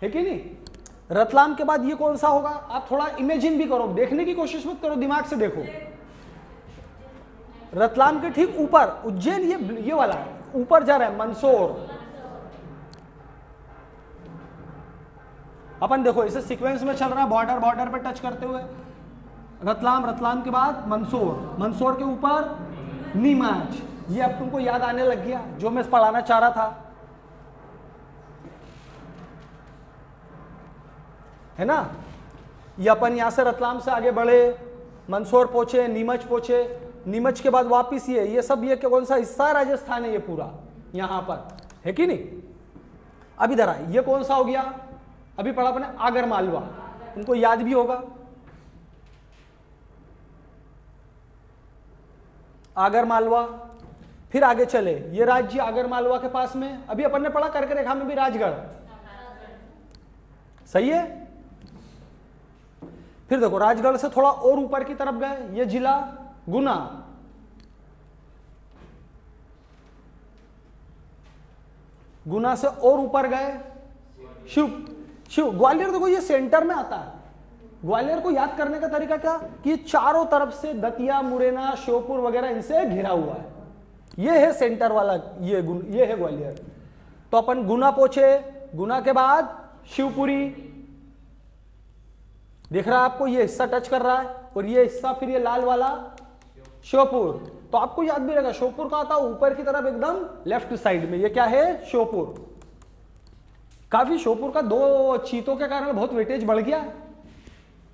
है कि नहीं? रतलाम के बाद ये कौन सा होगा? आप थोड़ा इमेजिन भी करो, देखने की कोशिश मत करो, दिमाग से देखो। रतलाम के ठीक ऊपर उज्जैन, ये वाला ऊपर जा रहा है मंदसौर। अपन देखो इसे सीक्वेंस में चल रहा है, बॉर्डर पे टच करते हुए रतलाम, रतलाम के बाद मंदसौर, मंदसौर के ऊपर नीमच। ये अब तुमको याद आने लग गया जो मैं पढ़ाना चाह रहा था, है ना। ये अपन यहां से रतलाम से आगे बढ़े, मंदसौर पहुंचे, नीमच पहुंचे, नीमच के बाद वापिस ये सब ये कौन सा हिस्सा राजस्थान है, ये पूरा यहां पर है कि नहीं। अब इधर आए, ये कौन सा हो गया, अभी पढ़ा अपने आगर मालवा, उनको याद भी होगा आगर मालवा। फिर आगे चले, ये राज्य आगर मालवा के पास में, अभी अपन ने पढ़ा कर्क रेखा में भी राजगढ़, सही है। फिर देखो राजगढ़ से थोड़ा और ऊपर की तरफ गए, ये जिला गुना, गुना से और ऊपर गए शिव ग्वालियर। देखो ये सेंटर में आता है। ग्वालियर को याद करने का तरीका क्या कि चारों तरफ से दतिया, मुरैना, श्योपुर वगैरह इनसे घिरा हुआ है, ये है सेंटर वाला, ये है ग्वालियर। तो अपन गुना पहुंचे, गुना के बाद शिवपुरी दिख रहा है आपको, ये हिस्सा टच कर रहा है, और ये हिस्सा फिर ये लाल वाला श्योपुर। तो आपको याद भी रहेगा श्योपुर का आता ऊपर की तरफ एकदम लेफ्ट साइड में, ये क्या है श्योपुर। काफी श्योपुर का 2 चीतों के कारण बहुत वेटेज बढ़ गया है,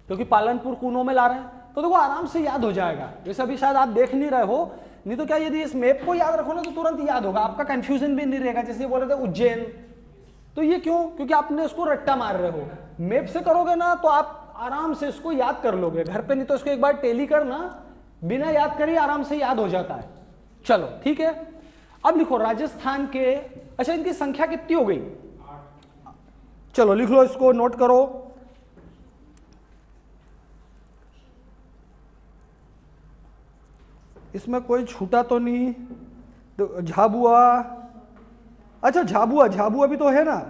क्योंकि पालनपुर कूनों में ला रहे हैं। तो देखो आराम से याद हो जाएगा, वैसे अभी शायद आप देख नहीं रहे हो, नहीं तो क्या यदि इस मैप को याद रखो ना तो तुरंत याद होगा, आपका कंफ्यूजन भी नहीं रहेगा। जैसे बोल रहे थे उज्जैन, तो ये क्यों, क्योंकि आपने उसको रट्टा मार रहे हो। मैप से करोगे ना तो आप आराम से इसको याद कर लोगे घर पे, नहीं तो इसको एक बार टेली करना, बिना याद करे आराम से याद हो जाता है। चलो ठीक है, अब लिखो राजस्थान के, अच्छा इनकी संख्या कितनी हो गई, चलो लिख लो, इसको नोट करो। इसमें कोई छूटा तो नहीं, तो झाबुआ, अच्छा झाबुआ भी तो है ना,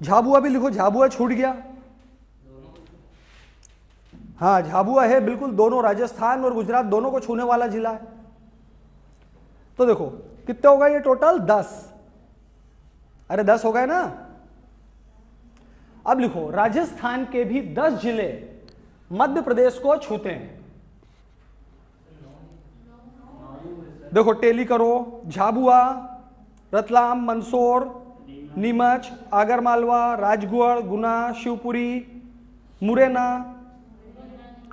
झाबुआ भी लिखो, झाबुआ छूट गया। हाँ झाबुआ है बिल्कुल, दोनों राजस्थान और गुजरात दोनों को छूने वाला जिला है। तो देखो कितने हो गए ये टोटल 10, अरे 10 हो गए ना। अब लिखो राजस्थान के भी 10 जिले मध्य प्रदेश को छूते हैं। देखो टेली करो, झाबुआ, रतलाम, मंदसौर, नीमच, आगरमालवा, राजगढ़, गुना, शिवपुरी, मुरैना,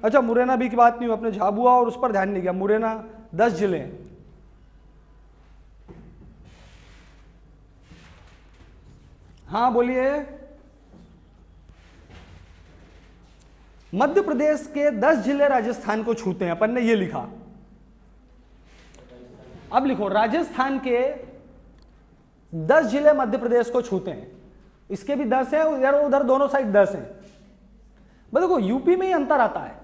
अच्छा मुरैना भी की बात नहीं हुई, अपने झाबुआ और उस पर ध्यान नहीं किया, मुरैना 10 जिले। हाँ बोलिए। मध्य प्रदेश के 10 जिले राजस्थान को छूते हैं, अपन ने ये लिखा। अब लिखो राजस्थान के 10 जिले मध्य प्रदेश को छूते हैं, इसके भी 10 है, उधर उधर दोनों साइड 10 है। बस देखो यूपी में ही अंतर आता है,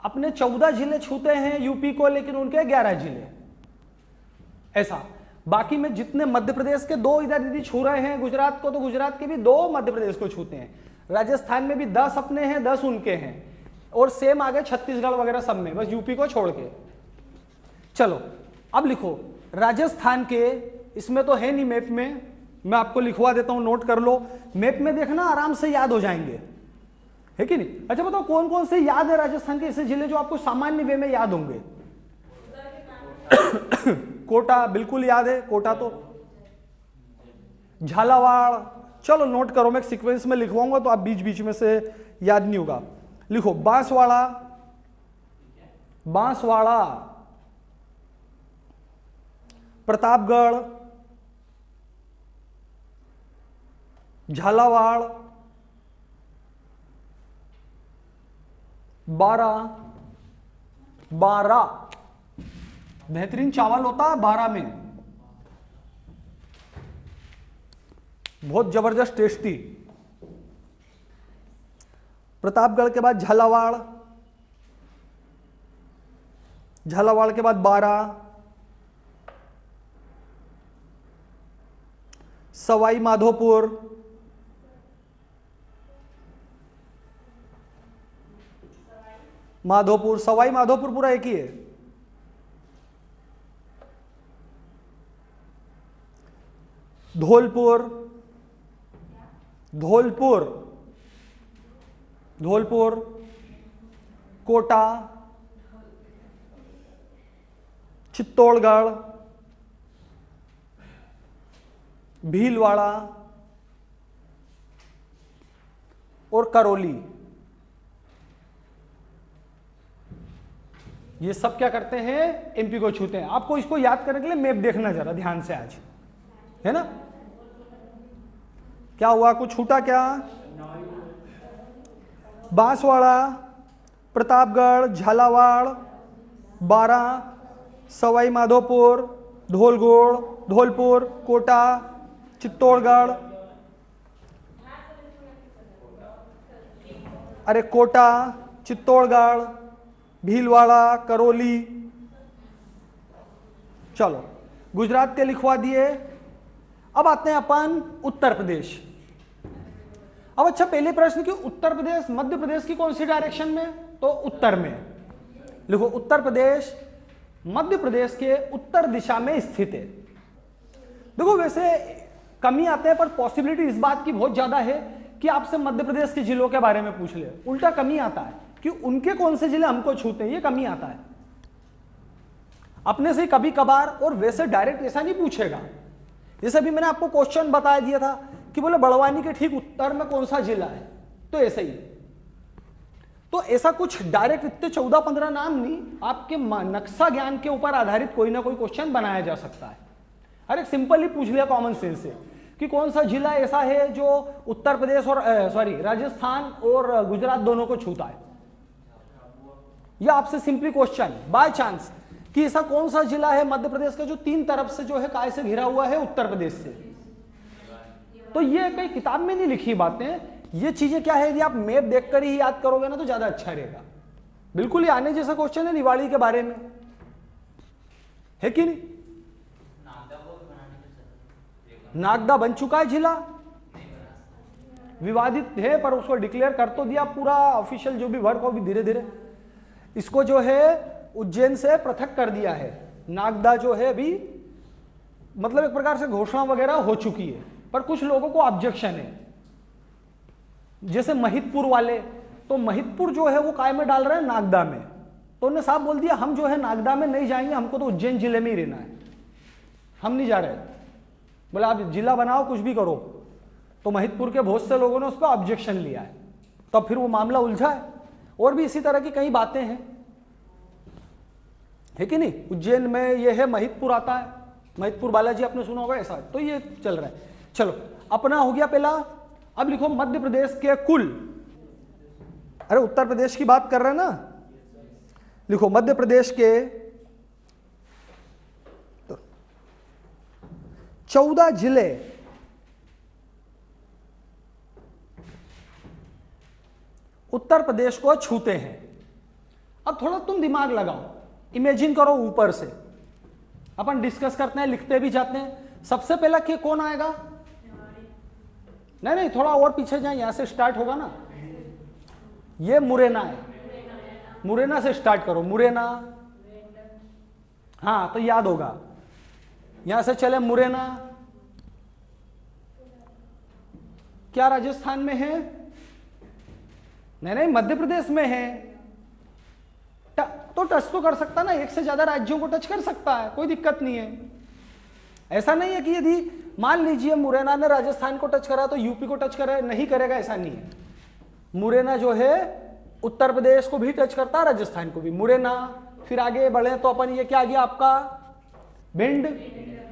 अपने 14 जिले छूते हैं यूपी को, लेकिन उनके 11 जिले ऐसा। बाकी में जितने मध्य प्रदेश के 2 इधर दीदी छू रहे हैं गुजरात को, तो गुजरात के भी 2 मध्य प्रदेश को छूते हैं। राजस्थान में भी 10 अपने हैं, 10 उनके हैं, और सेम आगे छत्तीसगढ़ वगैरह सब में, बस यूपी को छोड़ के। चलो अब लिखो राजस्थान के, इसमें तो है नहीं मैप में, मैं आपको लिखवा देता हूं, नोट कर लो, मैप में देखना आराम से याद हो जाएंगे, है कि नहीं। अच्छा बताओ कौन कौन से याद है राजस्थान के ऐसे जिले जो आपको सामान्य वे में याद होंगे। कोटा बिल्कुल याद है, कोटा तो, झालावाड़, चलो नोट करो, मैं सीक्वेंस में लिखवाऊंगा तो आप बीच बीच में से याद नहीं होगा। लिखो बांसवाड़ा, बांसवाड़ा, प्रतापगढ़, झालावाड़, बारा, बेहतरीन चावल होता है 12 में, बहुत जबरदस्त टेस्टी। प्रतापगढ़ के बाद झालावाड़, झालावाड़ के बाद 12, सवाई माधोपुर, सवाई माधोपुर पूरा एक ही है। धौलपुर, कोटा, चित्तौड़गढ़, भीलवाड़ा, और करौली, ये सब क्या करते हैं, एमपी को छूते हैं। आपको इसको याद करने के लिए मैप देखना जरा ध्यान से आज, है ना। क्या हुआ, कुछ छूटा क्या, बांसवाड़ा, प्रतापगढ़, झालावाड़, बारां, सवाई माधोपुर, धौलपुर, कोटा, चित्तौड़गढ़, अरे कोटा, चित्तौड़गढ़, भीलवाड़ा, करौली। चलो गुजरात के लिखवा दिए। अब आते हैं अपन उत्तर प्रदेश। अब अच्छा, पहले प्रश्न कि उत्तर प्रदेश मध्य प्रदेश की कौन सी डायरेक्शन में, तो उत्तर में। लिखो उत्तर प्रदेश मध्य प्रदेश के उत्तर दिशा में स्थित है। देखो वैसे कमी आते हैं, पर पॉसिबिलिटी इस बात की बहुत ज्यादा है कि आपसे मध्य प्रदेश के जिलों के बारे में पूछ ले। उल्टा कमी आता है कि उनके कौन से जिले हमको छूते हैं, ये कमी आता है अपने से कभी कभार। और वैसे डायरेक्ट ऐसा नहीं पूछेगा। जैसे अभी मैंने आपको क्वेश्चन बता दिया था कि बोले बड़वानी के ठीक उत्तर में कौन सा जिला है, तो ऐसे ही। तो ऐसा कुछ डायरेक्ट इतने 14-15 नाम नहीं, आपके नक्शा ज्ञान के ऊपर आधारित कोई ना कोई क्वेश्चन बनाया जा सकता है। अरे सिंपल ही पूछ लिया कॉमन सेंस से कि कौन सा जिला ऐसा है जो उत्तर प्रदेश और राजस्थान और गुजरात दोनों को छूता है। या आपसे सिंपली क्वेश्चन बाय चांस कि ऐसा कौन सा जिला है मध्य प्रदेश का जो 3 तरफ से जो है काय से घिरा हुआ है उत्तर प्रदेश से। तो ये कई किताब में नहीं लिखी बातें, ये चीजें क्या है, यदि आप मैप देखकर ही याद करोगे ना तो ज्यादा अच्छा रहेगा। बिल्कुल ही आने जैसा क्वेश्चन है निवाड़ी के बारे में, है कि नहीं। नागदा बन चुका है जिला, विवादित है पर उसको डिक्लेयर कर तो दिया पूरा ऑफिशियल जो भी वर्क हो भी धीरे धीरे इसको जो है उज्जैन से पृथक कर दिया है। नागदा जो है अभी मतलब एक प्रकार से घोषणा वगैरह हो चुकी है, पर कुछ लोगों को ऑब्जेक्शन है। जैसे महितपुर वाले, तो महितपुर जो है वो काय में डाल रहे हैं, नागदा में। तो उन्होंने साफ बोल दिया हम जो है नागदा में नहीं जाएंगे, हमको तो उज्जैन जिले में ही रहना है, हम नहीं जा रहे। बोले आप जिला बनाओ कुछ भी करो। तो महितपुर के बहुत से लोगों ने उसको ऑब्जेक्शन लिया है, तो फिर वो मामला उलझा है। और भी इसी तरह की कई बातें हैं, है कि नहीं। उज्जैन में ये है महितपुर आता है, महितपुर बालाजी आपने सुना होगा ऐसा, तो ये चल रहा है। चलो अपना हो गया पहला। अब लिखो मध्य प्रदेश के कुल, अरे उत्तर प्रदेश की बात कर रहे हैं ना, लिखो मध्य प्रदेश के 14 जिले उत्तर प्रदेश को छूते हैं। अब थोड़ा तुम दिमाग लगाओ, इमेजिन करो ऊपर से, अपन डिस्कस करते हैं, लिखते भी जाते हैं। सबसे पहला के कौन आएगा, नहीं थोड़ा और पीछे जाए, यहां से स्टार्ट होगा ना, ये मुरैना है, मुरैना से स्टार्ट करो, मुरैना, हाँ तो याद होगा। यहां से चले मुरैना, क्या राजस्थान में है, नहीं मध्य प्रदेश में है। तो टच तो कर सकता ना, एक से ज्यादा राज्यों को टच कर सकता है, कोई दिक्कत नहीं है। ऐसा नहीं है कि यदि मान लीजिए मुरैना ने राजस्थान को टच करा तो यूपी को टच करे नहीं करेगा, ऐसा नहीं है। मुरैना जो है उत्तर प्रदेश को भी टच करता है, राजस्थान को भी। मुरैना, फिर आगे बढ़े तो अपन ये क्या आ गया आपका, भिंड,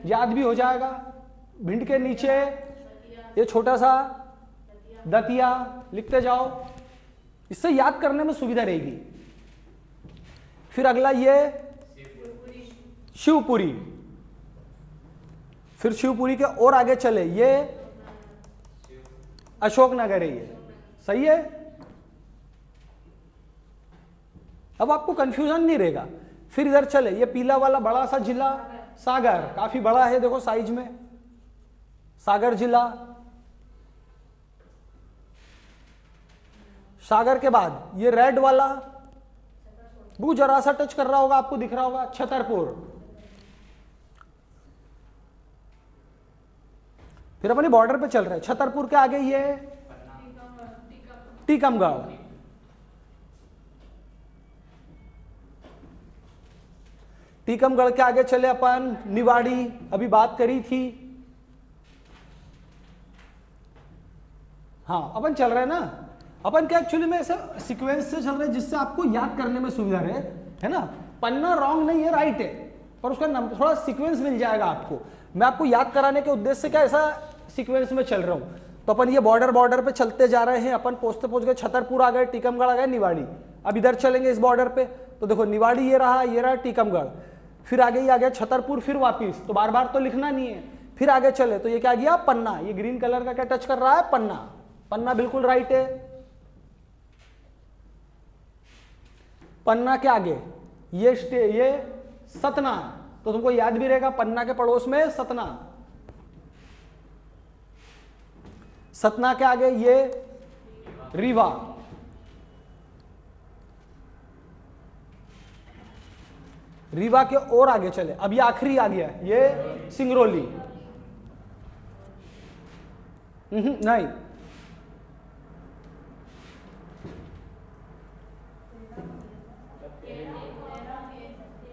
याद भी हो जाएगा। भिंड के नीचे ये छोटा सा दतिया, लिखते जाओ, इससे याद करने में सुविधा रहेगी। फिर अगला ये शिवपुरी, फिर शिवपुरी के और आगे चले ये अशोकनगर है, ये सही है। अब आपको कंफ्यूजन नहीं रहेगा। फिर इधर चले, ये पीला वाला बड़ा सा जिला सागर, काफी बड़ा है देखो साइज में, सागर जिला। सागर के बाद ये रेड वाला, वो जरा सा टच कर रहा होगा, आपको दिख रहा होगा, छतरपुर। फिर अपने बॉर्डर पे चल रहे हैं, छतरपुर के आगे ये टीकमगढ़, टीकमगढ़ के आगे चले अपन निवाड़ी, अभी बात करी थी। हाँ अपन चल रहे हैं ना। अपन क्या एक्चुअली में ऐसे सीक्वेंस से चल रहे हैं जिससे आपको याद करने में सुविधा रहे, है ना। पन्ना रॉन्ग नहीं है, राइट है, पर उसका थोड़ा सीक्वेंस मिल जाएगा आपको। मैं आपको याद कराने के उद्देश्य से क्या ऐसा सीक्वेंस में चल रहा हूं। तो अपन ये बॉर्डर पे चलते जा रहे हैं, अपन पहुंच गए छतरपुर आ गए, टीकमगढ़ आ गए, निवाड़ी। अब इधर चलेंगे इस बॉर्डर पे, तो देखो निवाड़ी ये रहा टीकमगढ़, फिर आगे ये आ गया छतरपुर, फिर वापिस। तो बार बार तो लिखना नहीं है, फिर आगे चले तो ये क्या गया, पन्ना। ये ग्रीन कलर का क्या टच कर रहा है, पन्ना। पन्ना बिल्कुल राइट है। पन्ना के आगे ये सतना, तो तुमको याद भी रहेगा, पन्ना के पड़ोस में सतना। सतना के आगे ये रीवा। रीवा के और आगे चले, अब ये आखिरी आ गया, ये सिंगरौली। नहीं,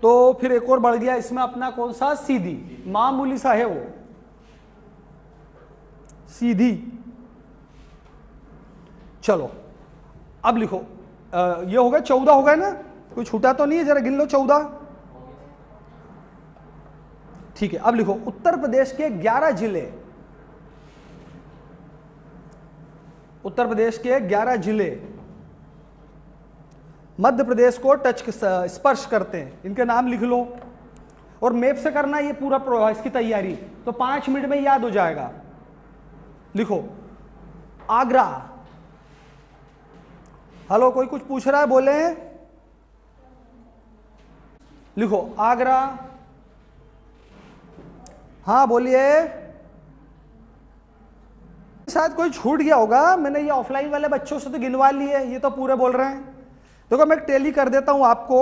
तो फिर एक और बढ़ गया इसमें अपना कौन सा, सीधी। मामूली सा है वो, सीधी। चलो अब लिखो, ये हो गया 14 हो गए ना, कोई छूटा तो नहीं है, जरा गिन लो 14। ठीक है, अब लिखो उत्तर प्रदेश के 11 जिले, उत्तर प्रदेश के 11 जिले मध्य प्रदेश को स्पर्श करते हैं, इनके नाम लिख लो। और मैप से करना ये पूरा इसकी तैयारी, तो 5 मिनट में याद हो जाएगा। लिखो आगरा। हेलो, कोई कुछ पूछ रहा है, बोले। लिखो आगरा। हाँ बोलिए। शायद कोई छूट गया होगा, मैंने ये ऑफलाइन वाले बच्चों से तो गिनवा लिए, ये तो पूरे बोल रहे हैं। देखो मैं टैली कर देता हूं आपको,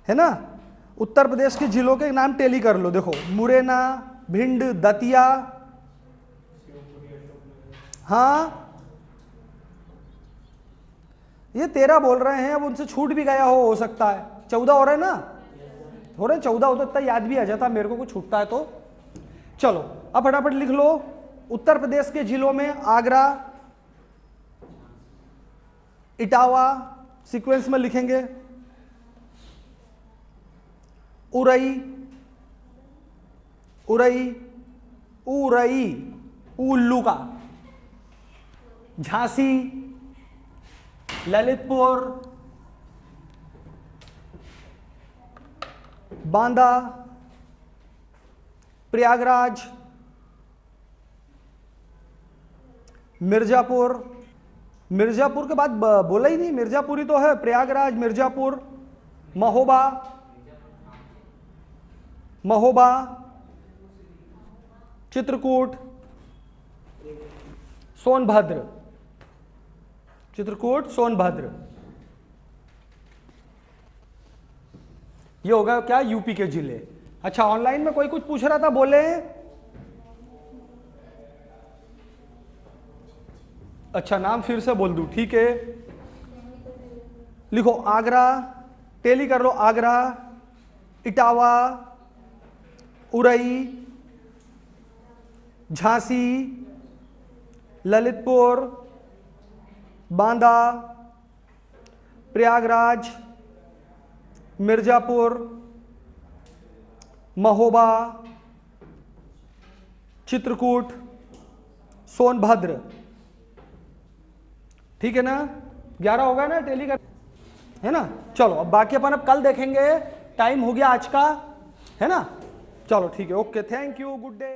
है ना। उत्तर प्रदेश के जिलों के नाम टैली कर लो। देखो मुरैना, भिंड, दतिया, हाँ ये 13 बोल रहे हैं, अब उनसे छूट भी गया हो सकता है। 14 हो रहे हैं ना, हो रहे 14 हो तो इतना याद भी आ जाता मेरे को, कुछ छूटता है तो। चलो अब फटाफट लिख लो। उत्तर प्रदेश के जिलों में आगरा, इटावा, सीक्वेंस में लिखेंगे, उरई, उरई, उरई, उल्लू का, झांसी, ललितपुर, बांदा, प्रयागराज, मिर्जापुर। मिर्जापुर के बाद बोला ही नहीं, मिर्जापुर ही तो है। प्रयागराज, मिर्जापुर, महोबा, महोबा, चित्रकूट, सोनभद्र, चित्रकूट, सोनभद्र। ये होगा क्या, यूपी के जिले। अच्छा, ऑनलाइन में कोई कुछ पूछ रहा था, बोले। अच्छा, नाम फिर से बोल दूं, ठीक है। लिखो आगरा, टैली कर लो। आगरा, इटावा, उरई, झांसी, ललितपुर, बांदा, प्रयागराज, मिर्जापुर, महोबा, चित्रकूट, सोनभद्र। ठीक है ना, 11 होगा ना टैली कर, है ना। चलो अब बाकी अपन अब कल देखेंगे, टाइम हो गया आज का, है ना। चलो ठीक है, okay, thank you, good day.